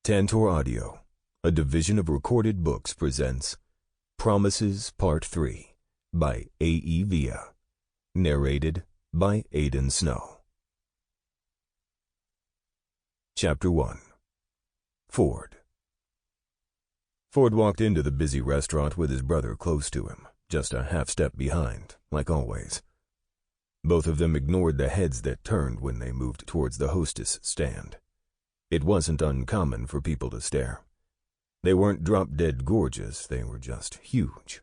Tantor Audio, a division of Recorded Books, presents Promises Part 3 by A.E. Villa, narrated by Aiden Snow. Chapter 1. Ford. Ford walked into the busy restaurant with his brother close to him, just a half step behind, like always. Both of them ignored the heads that turned when they moved towards the hostess stand. It wasn't uncommon for people to stare. They weren't drop-dead gorgeous, they were just huge.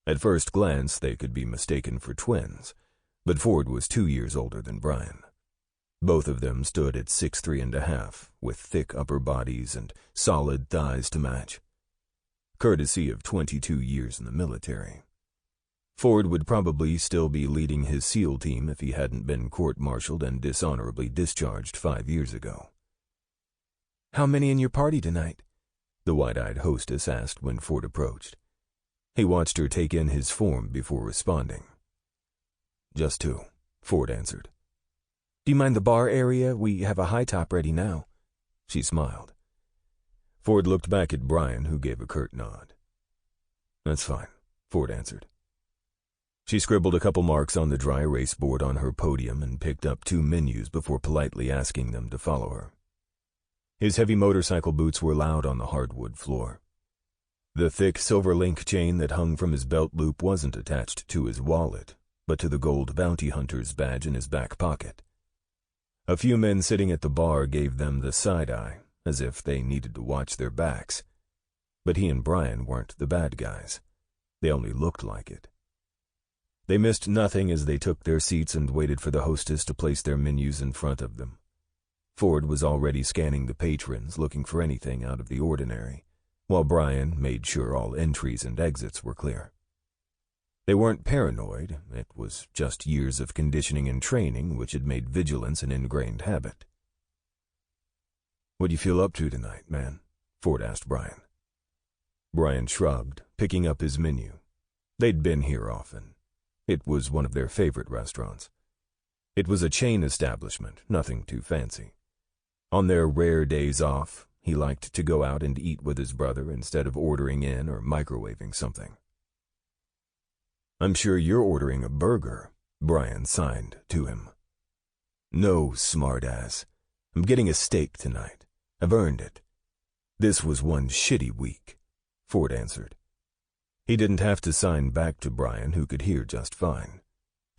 At first glance, they could be mistaken for twins, but Ford was 2 years older than Brian. Both of them stood at 6'3½", with thick upper bodies and solid thighs to match. Courtesy of 22 years in the military. Ford would probably still be leading his SEAL team if he hadn't been court-martialed and dishonorably discharged 5 years ago. "How many in your party tonight?" the wide-eyed hostess asked when Ford approached. He watched her take in his form before responding. "Just 2, Ford answered. "Do you mind the bar area? We have a high top ready now." She smiled. Ford looked back at Brian, who gave a curt nod. "That's fine," Ford answered. She scribbled a couple marks on the dry erase board on her podium and picked up 2 menus before politely asking them to follow her. His heavy motorcycle boots were loud on the hardwood floor. The thick silver link chain that hung from his belt loop wasn't attached to his wallet, but to the gold bounty hunter's badge in his back pocket. A few men sitting at the bar gave them the side-eye, as if they needed to watch their backs. But he and Brian weren't the bad guys. They only looked like it. They missed nothing as they took their seats and waited for the hostess to place their menus in front of them. Ford was already scanning the patrons, looking for anything out of the ordinary, while Brian made sure all entries and exits were clear. They weren't paranoid, it was just years of conditioning and training which had made vigilance an ingrained habit. "What do you feel up to tonight, man?" Ford asked Brian. Brian shrugged, picking up his menu. They'd been here often. It was one of their favorite restaurants. It was a chain establishment, nothing too fancy. On their rare days off, he liked to go out and eat with his brother instead of ordering in or microwaving something. "I'm sure you're ordering a burger," Brian signed to him. "No, smartass. I'm getting a steak tonight. I've earned it. This was one shitty week," Ford answered. He didn't have to sign back to Brian, who could hear just fine.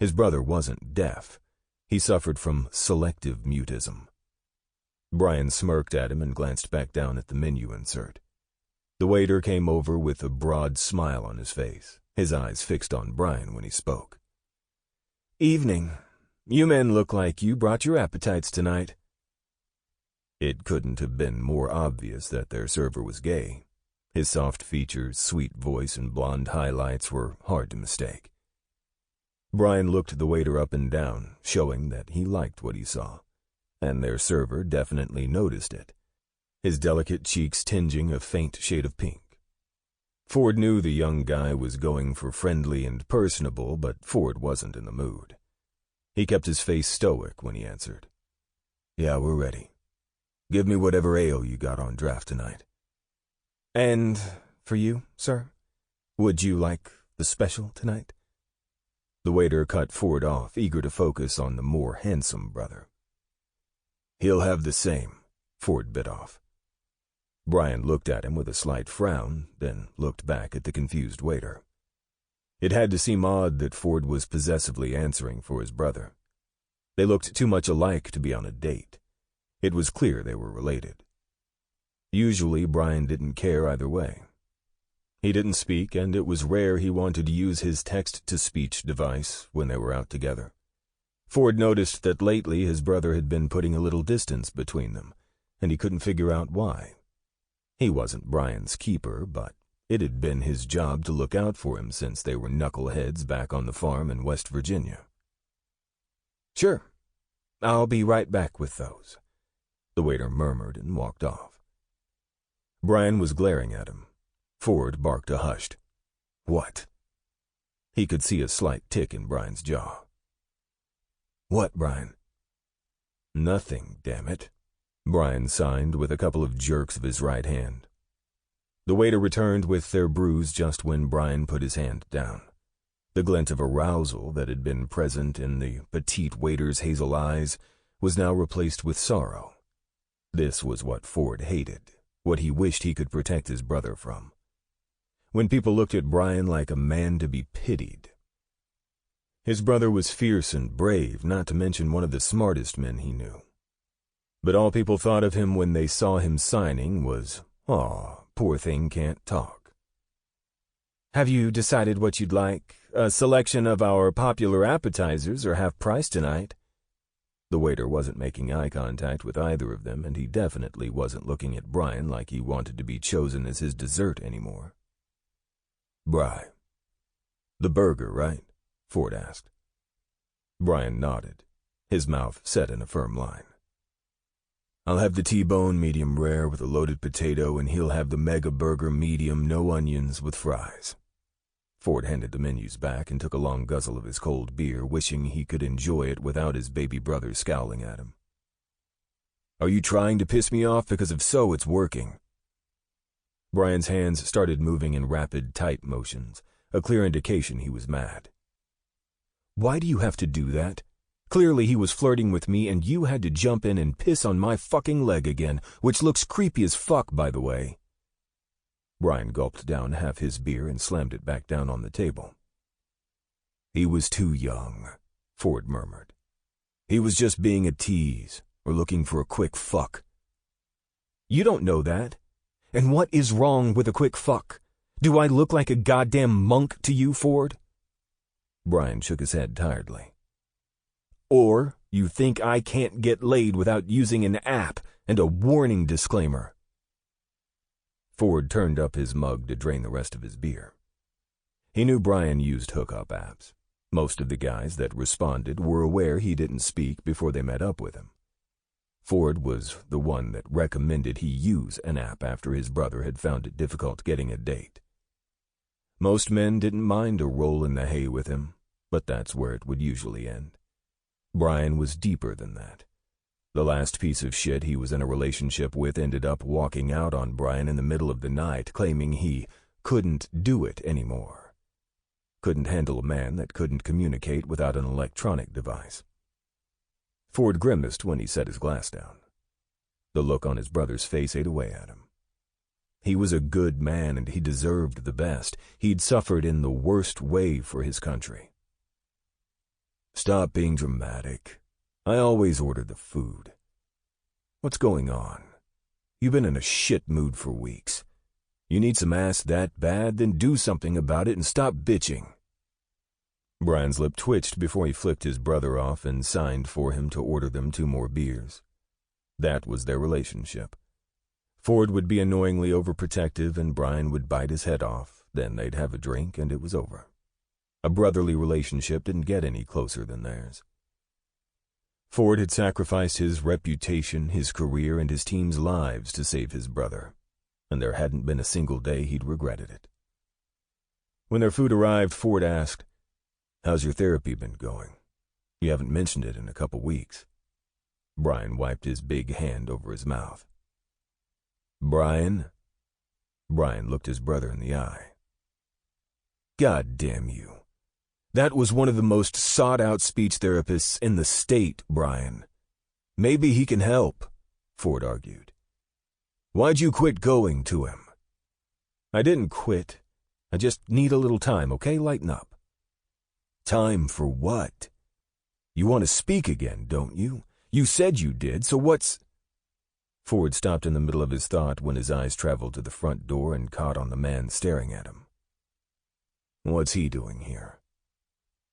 His brother wasn't deaf. He suffered from selective mutism. Brian smirked at him and glanced back down at the menu insert. The waiter came over with a broad smile on his face, his eyes fixed on Brian when he spoke. "Evening. You men look like you brought your appetites tonight." It couldn't have been more obvious that their server was gay. His soft features, sweet voice, and blonde highlights were hard to mistake. Brian looked the waiter up and down, showing that he liked what he saw, and their server definitely noticed it, his delicate cheeks tingeing a faint shade of pink. Ford knew the young guy was going for friendly and personable, but Ford wasn't in the mood. He kept his face stoic when he answered. "Yeah, we're ready. Give me whatever ale you got on draft tonight." "And for you, sir? Would you like the special tonight?" The waiter cut Ford off, eager to focus on the more handsome brother. "He'll have the same," Ford bit off. Brian looked at him with a slight frown, then looked back at the confused waiter. It had to seem odd that Ford was possessively answering for his brother. They looked too much alike to be on a date. It was clear they were related. Usually, Brian didn't care either way. He didn't speak, and it was rare he wanted to use his text-to-speech device when they were out together. Ford noticed that lately his brother had been putting a little distance between them, and he couldn't figure out why. He wasn't Brian's keeper, but it had been his job to look out for him since they were knuckleheads back on the farm in West Virginia. "Sure. I'll be right back with those," the waiter murmured and walked off. Brian was glaring at him. Ford barked a hushed, "What?" He could see a slight tick in Brian's jaw. "What, Brian?" "Nothing, damn it." Brian signed with a couple of jerks of his right hand. The waiter returned with their brews just when Brian put his hand down. The glint of arousal that had been present in the petite waiter's hazel eyes was now replaced with sorrow. This was what Ford hated, what he wished he could protect his brother from. When people looked at Brian like a man to be pitied. His brother was fierce and brave, not to mention one of the smartest men he knew. But all people thought of him when they saw him signing was, "Aw, poor thing can't talk." "Have you decided what you'd like? A selection of our popular appetizers are half price tonight." The waiter wasn't making eye contact with either of them, and he definitely wasn't looking at Brian like he wanted to be chosen as his dessert anymore. "Bri, the burger, right?" Ford asked. Brian nodded, his mouth set in a firm line. "I'll have the T-bone medium rare with a loaded potato, and he'll have the mega burger medium, no onions, with fries." Ford handed the menus back and took a long guzzle of his cold beer, wishing he could enjoy it without his baby brother scowling at him. "Are you trying to piss me off? Because if so, it's working." Brian's hands started moving in rapid, tight motions, a clear indication he was mad. "Why do you have to do that? Clearly he was flirting with me and you had to jump in and piss on my fucking leg again, which looks creepy as fuck, by the way." Brian gulped down half his beer and slammed it back down on the table. "He was too young," Ford murmured. "He was just being a tease, or looking for a quick fuck." "You don't know that. And what is wrong with a quick fuck? Do I look like a goddamn monk to you, Ford?" Brian shook his head tiredly. "Or you think I can't get laid without using an app and a warning disclaimer?" Ford turned up his mug to drain the rest of his beer. He knew Brian used hookup apps. Most of the guys that responded were aware he didn't speak before they met up with him. Ford was the one that recommended he use an app after his brother had found it difficult getting a date. Most men didn't mind a roll in the hay with him, but that's where it would usually end. Brian was deeper than that. The last piece of shit he was in a relationship with ended up walking out on Brian in the middle of the night, claiming he couldn't do it anymore. Couldn't handle a man that couldn't communicate without an electronic device. Ford grimaced when he set his glass down. The look on his brother's face ate away at him. He was a good man and he deserved the best. He'd suffered in the worst way for his country. "Stop being dramatic. I always order the food. What's going on? You've been in a shit mood for weeks. You need some ass that bad, then do something about it and stop bitching." Brian's lip twitched before he flicked his brother off and signed for him to order them 2 more beers. That was their relationship. Ford would be annoyingly overprotective and Brian would bite his head off, then they'd have a drink and it was over. A brotherly relationship didn't get any closer than theirs. Ford had sacrificed his reputation, his career, and his team's lives to save his brother, and there hadn't been a single day he'd regretted it. When their food arrived, Ford asked, "How's your therapy been going? You haven't mentioned it in a couple weeks." Brian wiped his big hand over his mouth. "Brian?" Brian looked his brother in the eye. "God damn you. That was one of the most sought-out speech therapists in the state, Brian. Maybe he can help," Ford argued. "Why'd you quit going to him?" "I didn't quit. I just need a little time, okay? Lighten up." "Time for what? You want to speak again, don't you? You said you did, so what's—" Ford stopped in the middle of his thought when his eyes traveled to the front door and caught on the man staring at him. "What's he doing here?"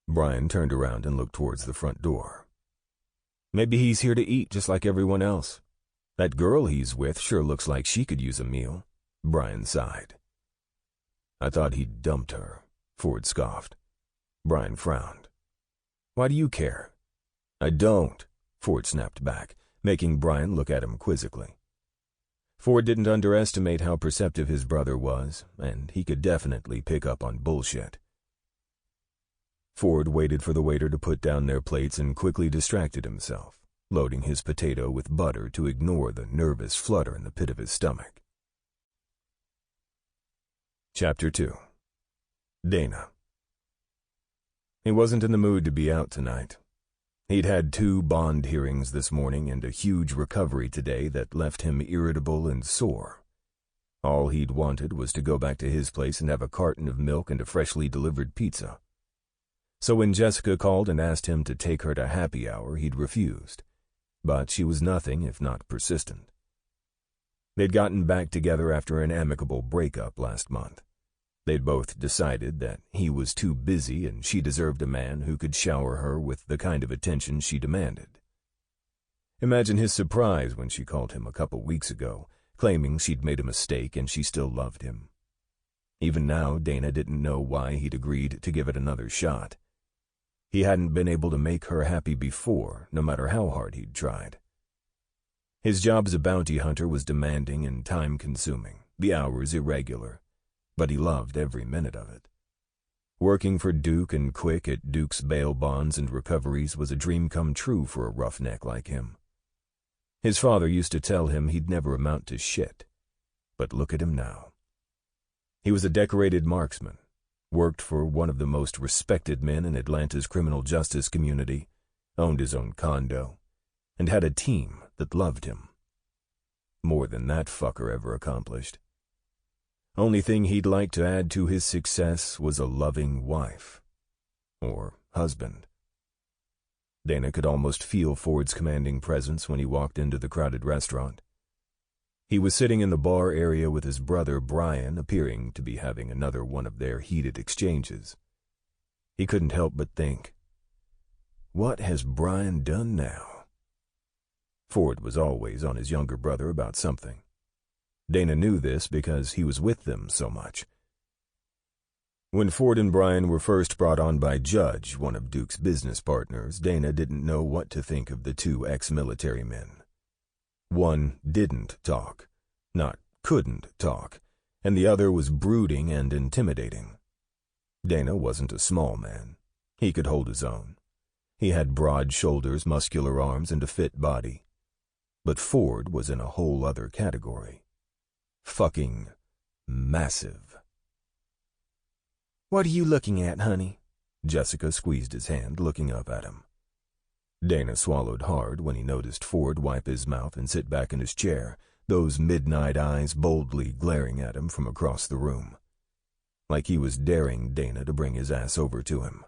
Brian turned around and looked towards the front door. "Maybe he's here to eat just like everyone else. That girl he's with sure looks like she could use a meal." Brian sighed. "I thought he'd dumped her," Ford scoffed. Brian frowned. "Why do you care?" "I don't," Ford snapped back, making Brian look at him quizzically. Ford didn't underestimate how perceptive his brother was, and he could definitely pick up on bullshit. Ford waited for the waiter to put down their plates and quickly distracted himself, loading his potato with butter to ignore the nervous flutter in the pit of his stomach. Chapter 2. Dana. He wasn't in the mood to be out tonight. He'd had 2 bond hearings this morning and a huge recovery today that left him irritable and sore. All he'd wanted was to go back to his place and have a carton of milk and a freshly delivered pizza. So when Jessica called and asked him to take her to happy hour, he'd refused. But she was nothing if not persistent. They'd gotten back together after an amicable breakup last month. They'd both decided that he was too busy and she deserved a man who could shower her with the kind of attention she demanded. Imagine his surprise when she called him a couple weeks ago, claiming she'd made a mistake and she still loved him. Even now, Dana didn't know why he'd agreed to give it another shot. He hadn't been able to make her happy before, no matter how hard he'd tried. His job as a bounty hunter was demanding and time-consuming, the hours irregular, but he loved every minute of it. Working for Duke and Quick at Duke's bail bonds and recoveries was a dream come true for a roughneck like him. His father used to tell him he'd never amount to shit, but look at him now. He was a decorated marksman, worked for one of the most respected men in Atlanta's criminal justice community, owned his own condo, and had a team that loved him. More than that fucker ever accomplished. Only thing he'd like to add to his success was a loving wife. Or husband. Dana could almost feel Ford's commanding presence when he walked into the crowded restaurant. He was sitting in the bar area with his brother Brian, appearing to be having another one of their heated exchanges. He couldn't help but think, what has Brian done now? Ford was always on his younger brother about something. Dana knew this because he was with them so much. When Ford and Brian were first brought on by Judge, one of Duke's business partners, Dana didn't know what to think of the 2 ex-military men. One didn't talk, not couldn't talk, and the other was brooding and intimidating. Dana wasn't a small man. He could hold his own. He had broad shoulders, muscular arms, and a fit body. But Ford was in a whole other category. Fucking massive. What are you looking at, honey? Jessica squeezed his hand, looking up at him. Dana swallowed hard when he noticed Ford wipe his mouth and sit back in his chair, those midnight eyes boldly glaring at him from across the room. Like he was daring Dana to bring his ass over to him.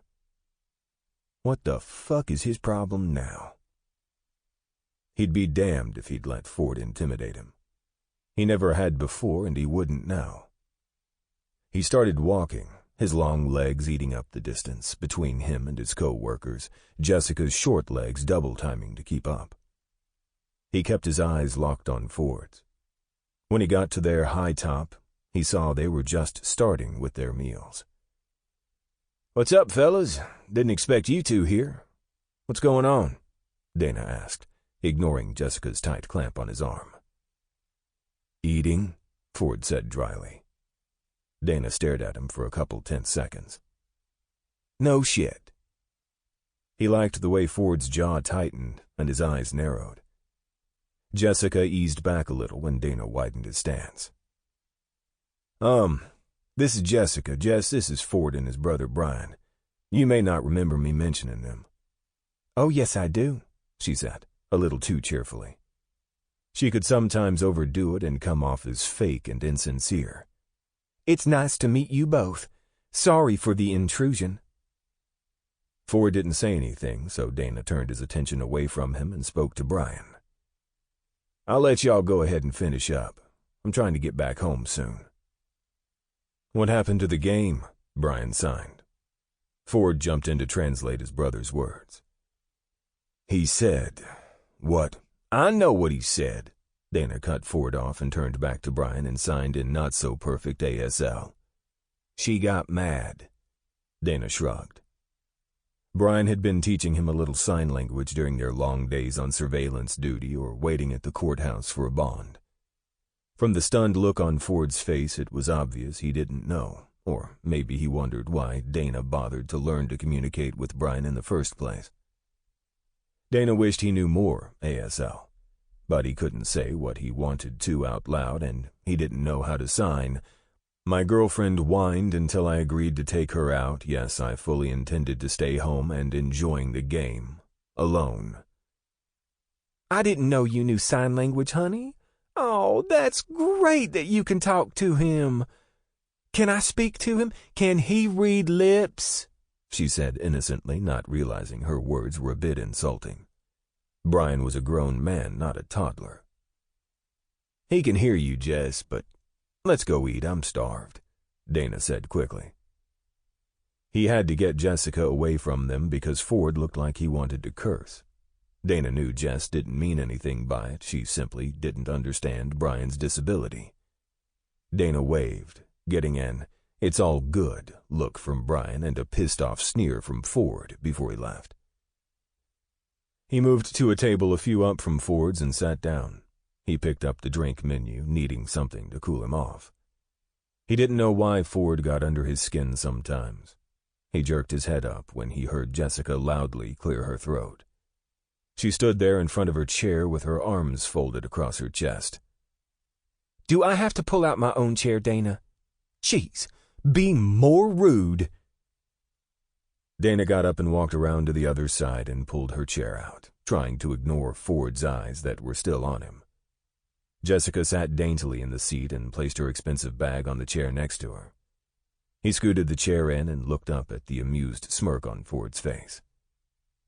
What the fuck is his problem now? He'd be damned if he'd let Ford intimidate him. He never had before, and he wouldn't now. He started walking, his long legs eating up the distance between him and his co-workers, Jessica's short legs double-timing to keep up. He kept his eyes locked on Ford's. When he got to their high top, he saw they were just starting with their meals. "What's up, fellas? Didn't expect you 2 here. What's going on?" Dana asked, ignoring Jessica's tight clamp on his arm. "Eating," Ford said dryly. Dana stared at him for a couple tense seconds. "No shit." He liked the way Ford's jaw tightened and his eyes narrowed. Jessica eased back a little when Dana widened his stance. This is Jessica. Jess, this is Ford and his brother Brian. You may not remember me mentioning them." "Oh, yes, I do," she said, a little too cheerfully. She could sometimes overdo it and come off as fake and insincere. "It's nice to meet you both. Sorry for the intrusion." Ford didn't say anything, so Dana turned his attention away from him and spoke to Brian. "I'll let y'all go ahead and finish up. I'm trying to get back home soon." "What happened to the game?" Brian signed. Ford jumped in to translate his brother's words. "He said, what?" "I know what he said." Dana cut Ford off and turned back to Brian and signed in not-so-perfect ASL. "She got mad." Dana shrugged. Brian had been teaching him a little sign language during their long days on surveillance duty or waiting at the courthouse for a bond. From the stunned look on Ford's face, it was obvious he didn't know, or maybe he wondered why Dana bothered to learn to communicate with Brian in the first place. Dana wished he knew more ASL, but he couldn't say what he wanted to out loud, and he didn't know how to sign. My girlfriend whined until I agreed to take her out. Yes, I fully intended to stay home and enjoying the game. Alone. I didn't know you knew sign language, honey. Oh, that's great that you can talk to him. Can I speak to him? Can he read lips? She said innocently, not realizing her words were a bit insulting. Brian was a grown man, not a toddler. He can hear you, Jess, but let's go eat. I'm starved, Dana said quickly. He had to get Jessica away from them because Ford looked like he wanted to curse. Dana knew Jess didn't mean anything by it. She simply didn't understand Brian's disability. Dana waved, getting an "it's all good" look from Brian and a pissed-off sneer from Ford before he left. He moved to a table a few up from Ford's and sat down. He picked up the drink menu, needing something to cool him off. He didn't know why Ford got under his skin sometimes. He jerked his head up when he heard Jessica loudly clear her throat. She stood there in front of her chair with her arms folded across her chest. Do I have to pull out my own chair, Dana? Jeez, be more rude. Dana got up and walked around to the other side and pulled her chair out, trying to ignore Ford's eyes that were still on him. Jessica sat daintily in the seat and placed her expensive bag on the chair next to her. He scooted the chair in and looked up at the amused smirk on Ford's face.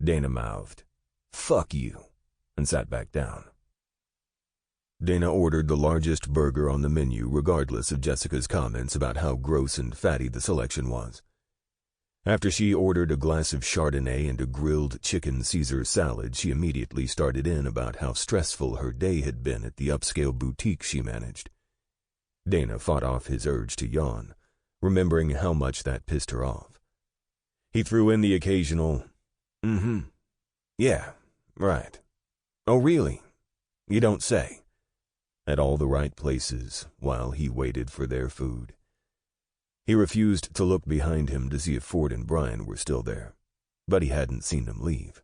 Dana mouthed, "Fuck you," and sat back down. Dana ordered the largest burger on the menu, regardless of Jessica's comments about how gross and fatty the selection was. After she ordered a glass of Chardonnay and a grilled chicken Caesar salad, she immediately started in about how stressful her day had been at the upscale boutique she managed. Dana fought off his urge to yawn, remembering how much that pissed her off. He threw in the occasional, "Yeah, right. Oh, really? You don't say," at all the right places while he waited for their food. He refused to look behind him to see if Ford and Brian were still there, but he hadn't seen them leave.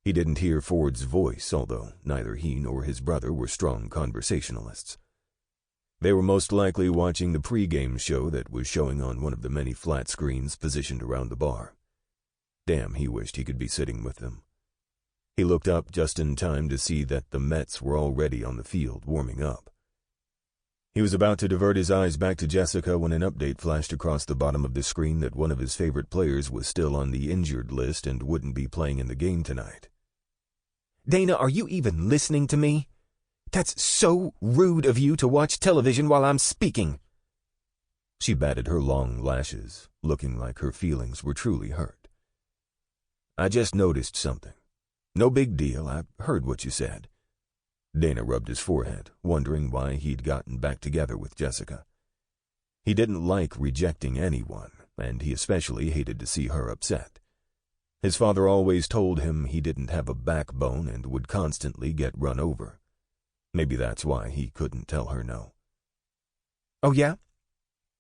He didn't hear Ford's voice, although neither he nor his brother were strong conversationalists. They were most likely watching the pre-game show that was showing on one of the many flat screens positioned around the bar. Damn, he wished he could be sitting with them. He looked up just in time to see that the Mets were already on the field warming up. He was about to divert his eyes back to Jessica when an update flashed across the bottom of the screen that one of his favorite players was still on the injured list and wouldn't be playing in the game tonight. Dana, are you even listening to me? That's so rude of you to watch television while I'm speaking. She batted her long lashes, looking like her feelings were truly hurt. "I just noticed something. No big deal, I heard what you said." Dana rubbed his forehead, wondering why he'd gotten back together with Jessica. He didn't like rejecting anyone, and he especially hated to see her upset. His father always told him he didn't have a backbone and would constantly get run over. Maybe that's why he couldn't tell her no. "Oh, yeah?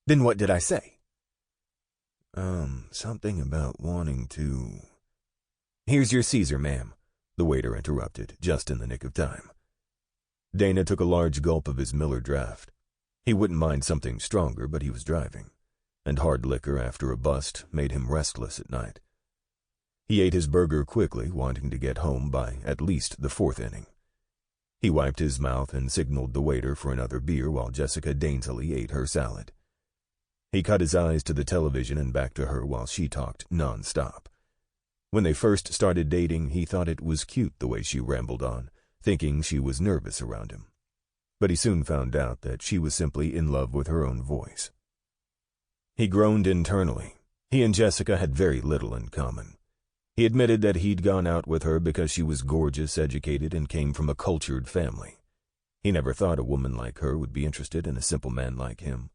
Then what did I say?" Something about wanting to—" "Here's your Caesar, ma'am," the waiter interrupted, just in the nick of time. Dana took a large gulp of his Miller Draft. He wouldn't mind something stronger, but he was driving, and hard liquor after a bust made him restless at night. He ate his burger quickly, wanting to get home by at least the fourth inning. He wiped his mouth and signaled the waiter for another beer while Jessica daintily ate her salad. He cut his eyes to the television and back to her while she talked non-stop. When they first started dating, he thought it was cute the way she rambled on, thinking she was nervous around him. But he soon found out that she was simply in love with her own voice. He groaned internally. He and Jessica had very little in common. He admitted that he'd gone out with her because she was gorgeous, educated, and came from a cultured family. He never thought a woman like her would be interested in a simple man like him.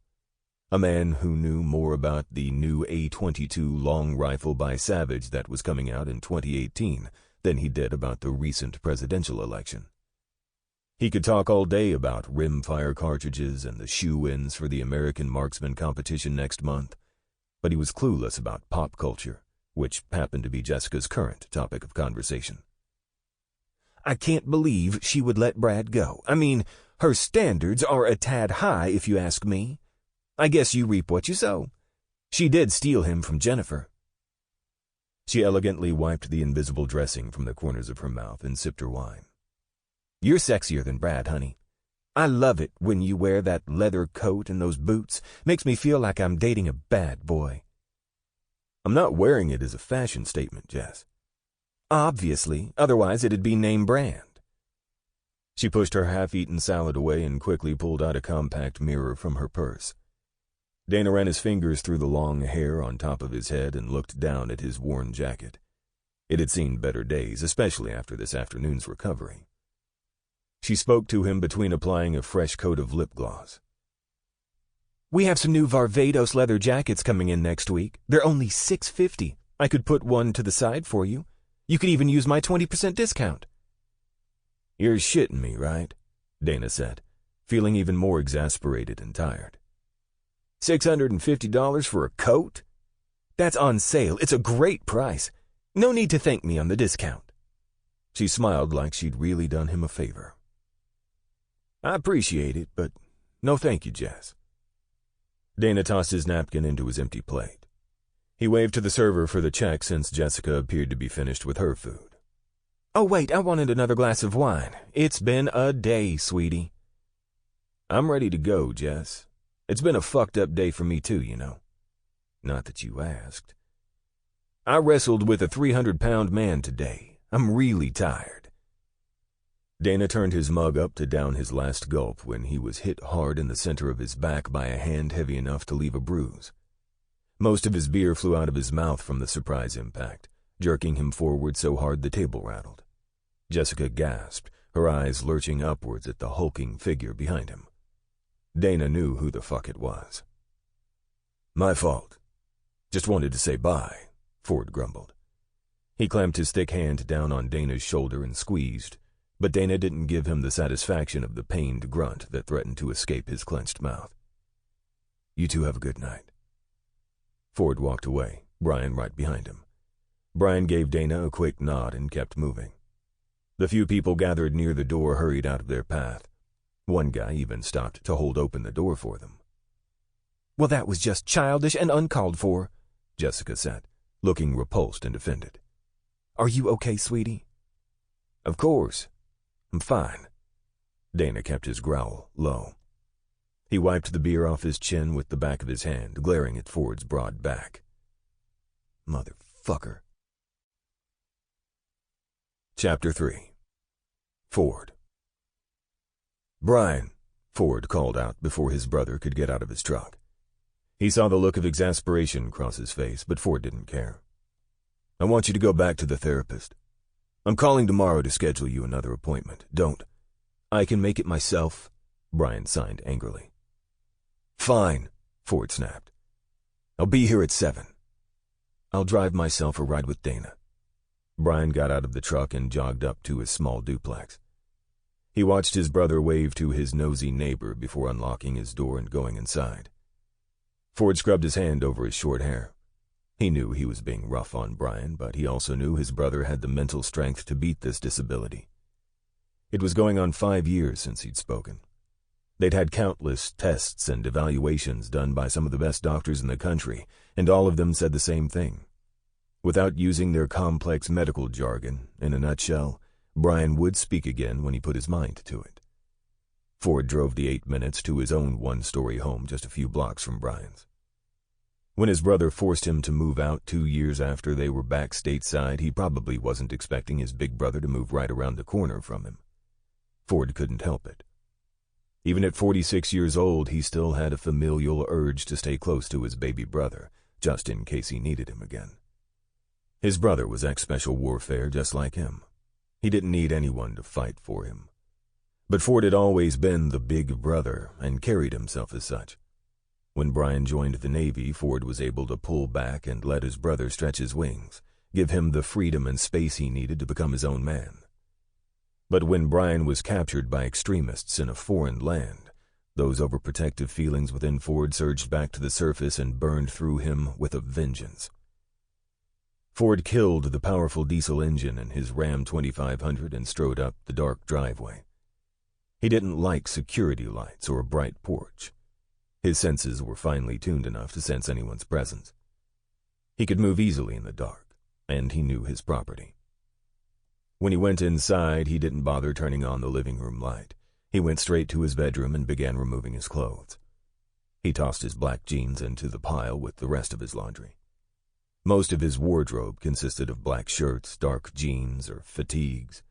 A man who knew more about the new A-22 long rifle by Savage that was coming out in 2018 than he did about the recent presidential election. He could talk all day about rimfire cartridges and the shoe-ins for the American marksman competition next month, but he was clueless about pop culture, which happened to be Jessica's current topic of conversation. I can't believe she would let Brad go. I mean, her standards are a tad high, if you ask me. I guess you reap what you sow. She did steal him from Jennifer." She elegantly wiped the invisible dressing from the corners of her mouth and sipped her wine. "You're sexier than Brad, honey. I love it when you wear that leather coat and those boots. Makes me feel like I'm dating a bad boy." "I'm not wearing it as a fashion statement, Jess." "Obviously, otherwise it'd be name brand." She pushed her half-eaten salad away and quickly pulled out a compact mirror from her purse. Dana ran his fingers through the long hair on top of his head and looked down at his worn jacket. It had seen better days, especially after this afternoon's recovery. She spoke to him between applying a fresh coat of lip gloss. "We have some new Varvatos leather jackets coming in next week. They're only $6.50. I could put one to the side for you. You could even use my 20% discount." "You're shitting me, right?" Dana said, feeling even more exasperated and tired. $650 for a coat? That's on sale. It's a great price. No need to thank me on the discount." She smiled like she'd really done him a favor. "I appreciate it, but no thank you, Jess." Dana tossed his napkin into his empty plate. He waved to the server for the check since Jessica appeared to be finished with her food. "Oh, wait, I wanted another glass of wine. It's been a day, sweetie." "I'm ready to go, Jess. It's been a fucked up day for me too, you know. Not that you asked. I wrestled with a 300-pound man today. I'm really tired." Dana turned his mug up to down his last gulp when he was hit hard in the center of his back by a hand heavy enough to leave a bruise. Most of his beer flew out of his mouth from the surprise impact, jerking him forward so hard the table rattled. Jessica gasped, her eyes lurching upwards at the hulking figure behind him. Dana knew who the fuck it was. "My fault. Just wanted to say bye," Ford grumbled. He clamped his thick hand down on Dana's shoulder and squeezed, but Dana didn't give him the satisfaction of the pained grunt that threatened to escape his clenched mouth. "You two have a good night." Ford walked away, Brian right behind him. Brian gave Dana a quick nod and kept moving. The few people gathered near the door hurried out of their path. One guy even stopped to hold open the door for them. "Well, that was just childish and uncalled for," Jessica said, looking repulsed and offended. "Are you okay, sweetie?" "Of course. I'm fine." Dana kept his growl low. He wiped the beer off his chin with the back of his hand, glaring at Ford's broad back. Motherfucker. Chapter 3. Ford. "Brian," Ford called out before his brother could get out of his truck. He saw the look of exasperation cross his face, but Ford didn't care. "I want you to go back to the therapist. I'm calling tomorrow to schedule you another appointment. Don't." "I can make it myself," Brian signed angrily. "Fine," Ford snapped. "I'll be here at 7. I'll drive myself or ride with Dana." Brian got out of the truck and jogged up to his small duplex. He watched his brother wave to his nosy neighbor before unlocking his door and going inside. Ford scrubbed his hand over his short hair. He knew he was being rough on Brian, but he also knew his brother had the mental strength to beat this disability. It was going on 5 years since he'd spoken. They'd had countless tests and evaluations done by some of the best doctors in the country, and all of them said the same thing. Without using their complex medical jargon, in a nutshell, Brian would speak again when he put his mind to it. Ford drove the 8 minutes to his own one-story home just a few blocks from Brian's. When his brother forced him to move out 2 years after they were back stateside, he probably wasn't expecting his big brother to move right around the corner from him. Ford couldn't help it. Even at 46 years old, he still had a familial urge to stay close to his baby brother, just in case he needed him again. His brother was ex-special warfare just like him. He didn't need anyone to fight for him. But Ford had always been the big brother and carried himself as such. When Brian joined the Navy, Ford was able to pull back and let his brother stretch his wings, give him the freedom and space he needed to become his own man. But when Brian was captured by extremists in a foreign land, those overprotective feelings within Ford surged back to the surface and burned through him with a vengeance. Ford killed the powerful diesel engine in his Ram 2500 and strode up the dark driveway. He didn't like security lights or a bright porch. His senses were finely tuned enough to sense anyone's presence. He could move easily in the dark, and he knew his property. When he went inside, he didn't bother turning on the living room light. He went straight to his bedroom and began removing his clothes. He tossed his black jeans into the pile with the rest of his laundry. Most of his wardrobe consisted of black shirts, dark jeans, or fatigues.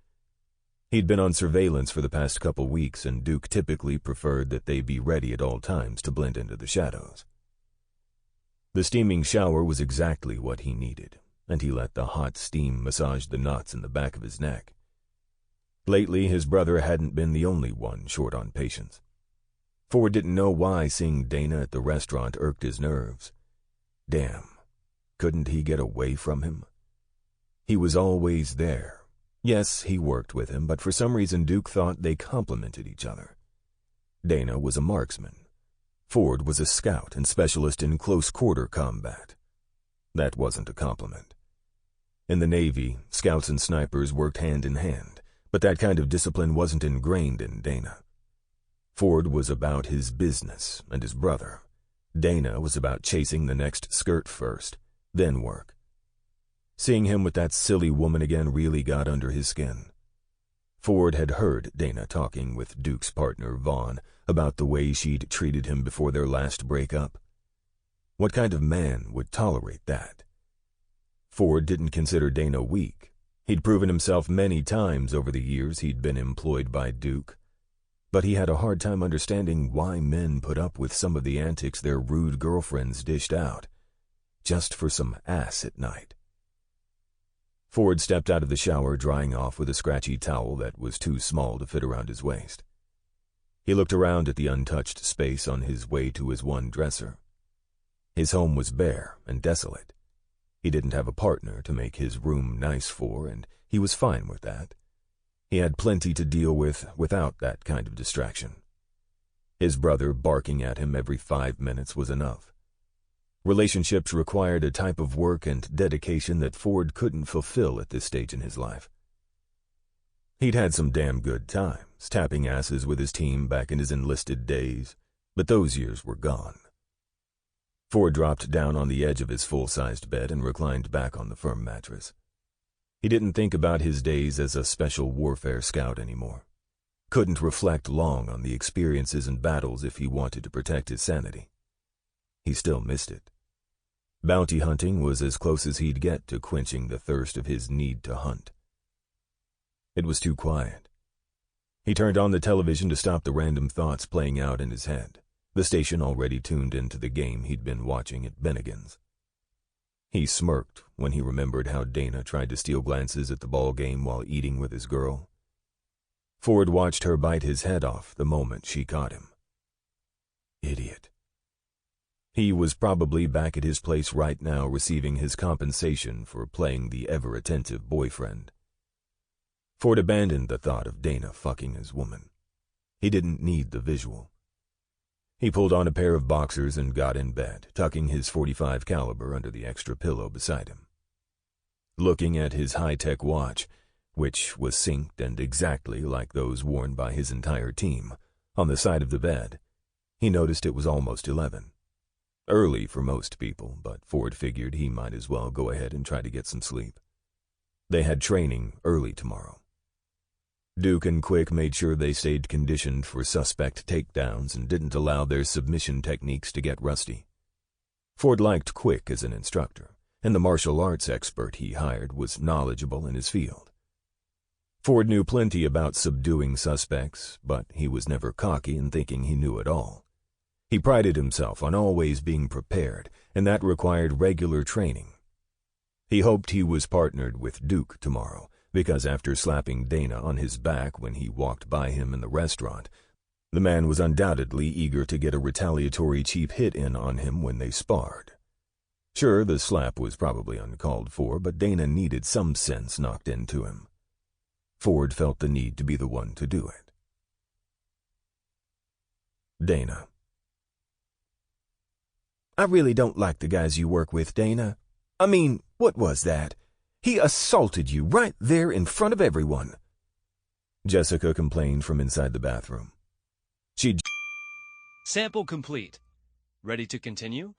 He'd been on surveillance for the past couple weeks, and Duke typically preferred that they be ready at all times to blend into the shadows. The steaming shower was exactly what he needed, and he let the hot steam massage the knots in the back of his neck. Lately, his brother hadn't been the only one short on patience. Ford didn't know why seeing Dana at the restaurant irked his nerves. Damn, couldn't he get away from him? He was always there. Yes, he worked with him, but for some reason Duke thought they complemented each other. Dana was a marksman. Ford was a scout and specialist in close-quarter combat. That wasn't a compliment. In the Navy, scouts and snipers worked hand in hand, but that kind of discipline wasn't ingrained in Dana. Ford was about his business and his brother. Dana was about chasing the next skirt first, then work. Seeing him with that silly woman again really got under his skin. Ford had heard Dana talking with Duke's partner, Vaughn, about the way she'd treated him before their last breakup. What kind of man would tolerate that? Ford didn't consider Dana weak. He'd proven himself many times over the years he'd been employed by Duke, but he had a hard time understanding why men put up with some of the antics their rude girlfriends dished out, just for some ass at night. Ford stepped out of the shower, drying off with a scratchy towel that was too small to fit around his waist. He looked around at the untouched space on his way to his one dresser. His home was bare and desolate. He didn't have a partner to make his room nice for, and he was fine with that. He had plenty to deal with without that kind of distraction. His brother barking at him every 5 minutes was enough. Relationships required a type of work and dedication that Ford couldn't fulfill at this stage in his life. He'd had some damn good times, tapping asses with his team back in his enlisted days, but those years were gone. Ford dropped down on the edge of his full-sized bed and reclined back on the firm mattress. He didn't think about his days as a special warfare scout anymore. Couldn't reflect long on the experiences and battles if he wanted to protect his sanity. He still missed it. Bounty hunting was as close as he'd get to quenching the thirst of his need to hunt. It was too quiet. He turned on the television to stop the random thoughts playing out in his head. The station already tuned into the game he'd been watching at Bennigan's. He smirked when he remembered how Dana tried to steal glances at the ball game while eating with his girl. Ford watched her bite his head off the moment she caught him. Idiot. He was probably back at his place right now receiving his compensation for playing the ever-attentive boyfriend. Ford abandoned the thought of Dana fucking his woman. He didn't need the visual. He pulled on a pair of boxers and got in bed, tucking his .45 caliber under the extra pillow beside him. Looking at his high-tech watch, which was synced and exactly like those worn by his entire team, on the side of the bed, he noticed it was almost 11. Early for most people, but Ford figured he might as well go ahead and try to get some sleep. They had training early tomorrow. Duke and Quick made sure they stayed conditioned for suspect takedowns and didn't allow their submission techniques to get rusty. Ford liked Quick as an instructor, and the martial arts expert he hired was knowledgeable in his field. Ford knew plenty about subduing suspects, but he was never cocky in thinking he knew it all. He prided himself on always being prepared, and that required regular training. He hoped he was partnered with Duke tomorrow, because after slapping Dana on his back when he walked by him in the restaurant, the man was undoubtedly eager to get a retaliatory cheap hit in on him when they sparred. Sure, the slap was probably uncalled for, but Dana needed some sense knocked into him. Ford felt the need to be the one to do it. Dana. I really don't like the guys you work with, Dana. I mean, what was that? He assaulted you right there in front of everyone. Jessica complained from inside the bathroom. Sample complete. Ready to continue?